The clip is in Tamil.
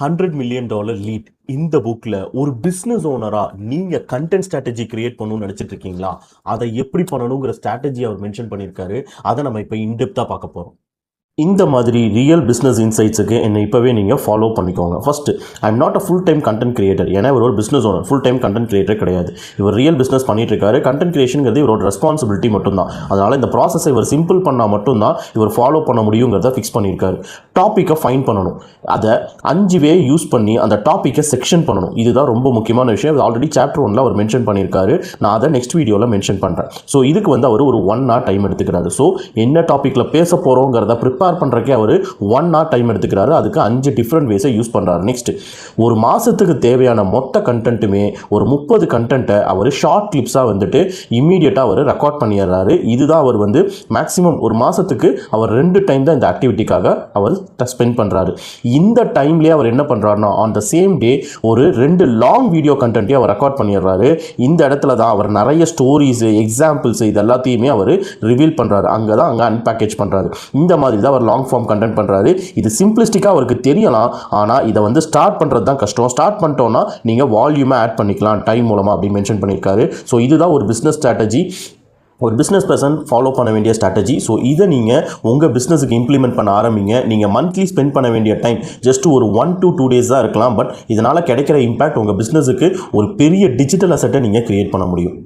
$100 million லீட் இந்த புக்ல ஒரு பிசினஸ் ஓனரா நீங்க கண்டென்ட் ஸ்ட்ராட்டஜி கிரியேட் பண்ணணும்னு நினைச்சிட்டு இருக்கீங்களா? அதை எப்படி பண்ணணுங்கிற ஸ்ட்ராட்டஜி அவர் மென்ஷன் பண்ணியிருக்காரு. அதை நம்ம இப்போ இன்டெப்தா பார்க்க போறோம். இந்த மாதிரி ரியல் பிஸ்னஸ் இன்சைட்ஸுக்கு என்னை இப்போவே நீங்கள் ஃபாலோ பண்ணிக்கோங்க. First, I am not a full time content creator. ஏன்னா இவர் ஒரு business owner, full time content creator கிடையாது. இவர் ரியல் பிஸ்னஸ் பண்ணிட்டு இருக்காரு. கண்டென்ட் கிரியேஷனுங்கிறது இவரோட ரெஸ்பான்சிபிலிட்டி மட்டும்தான். அதனால் இந்த ப்ராசஸை இவர் சிம்பிள் பண்ணால் மட்டும்தான் இவர் ஃபாலோ பண்ண முடியுங்கிறத ஃபிக்ஸ் பண்ணியிருக்காரு. டாப்பிக்கை ஃபைன் பண்ணணும். அதை 5 வே யூஸ் பண்ணி அந்த டாப்பிக்கை செக்ஷன் பண்ணணும். இதுதான் ரொம்ப முக்கியமான விஷயம். இது ஆல்ரெடி சாப்டர் 1ல் அவர் மென்ஷன் பண்ணியிருக்காரு. நான் அதை நெக்ஸ்ட் வீடியோவில் மென்ஷன் பண்ணுறேன். ஸோ இதுக்கு அவர் ஒரு 1 hour டைம் எடுத்துக்கிறாரு. ஸோ என்ன டாப்பிக்கில் பேச போகிறோங்கிறத ப்ரிப்பேர் பண்ணுறக்கே அவர் 1 hour டைம் எடுத்துக்கிறாரு. அதுக்கு 5 டிஃப்ரெண்ட் வேஸை யூஸ் பண்ணுறாரு. நெக்ஸ்ட், ஒரு மாதத்துக்கு தேவையான மொத்த கண்டென்ட்டுமே ஒரு 30 கண்டென்ட்டை அவர் ஷார்ட் கிளிப்ஸாக இம்மீடியட்டாக அவர் ரெக்கார்ட் பண்ணிடுறாரு. இதுதான் அவர் மேக்ஸிமம் ஒரு மாதத்துக்கு அவர் 2 டைம் தான் இந்த ஆக்டிவிட்டிக்காக அவர் ஸ்பெண்ட் பண்ணுறாரு. இந்த டைம்லேயே அவர் என்ன பண்ணுறாருன்னா, ஆன் த சேம் டே ஒரு 2 லாங் வீடியோ கண்டென்ட்டையும் அவர் ரெக்கார்ட் பண்ணிடுறாரு. இந்த இடத்துல தான் அவர் நிறைய ஸ்டோரிஸு, எக்ஸாம்பிள்ஸ் இது எல்லாத்தையுமே அவர் ரிவீல் பண்ணுறாரு. அங்கே அன்பேக்கேஜ் பண்ணுறாரு. இந்த மாதிரி தான் அவர் லாங் ஃபார்ம் கண்டென்ட் பண்ணுறாரு. இது சிம்பிளிஸ்டிக்காக அவருக்கு தெரியலாம். ஆனால் இதை ஸ்டார்ட் பண்ணுறது தான் கஷ்டம். ஸ்டார்ட் பண்ணிட்டோன்னா நீங்கள் வால்யூமை ஆட் பண்ணிக்கலாம் டைம் மூலமாக அப்படின்னு மென்ஷன் பண்ணியிருக்காரு. ஸோ இதுதான் ஒரு பிஸ்னஸ் ஸ்ட்ராட்டஜி, ஒரு பிஸ்னஸ் பர்சன் ஃபாலோ பண்ண வேண்டிய ஸ்ட்ராட்டஜி. ஸோ இதை நீங்கள் உங்கள் பிஸ்னஸுக்கு இம்ப்ளிமெண்ட் பண்ண ஆரம்பிங்க. நீங்கள் மந்த்லி ஸ்பெண்ட் பண்ண வேண்டிய டைம் ஜஸ்ட் ஒரு 1 to 2 days தான் இருக்கலாம். பட் இதனால் கிடைக்கிற இம்பேக்ட் உங்கள் பிஸ்னஸுக்கு ஒரு பெரிய டிஜிட்டல் அசெட்டை நீங்கள் கிரியேட் பண்ண முடியும்.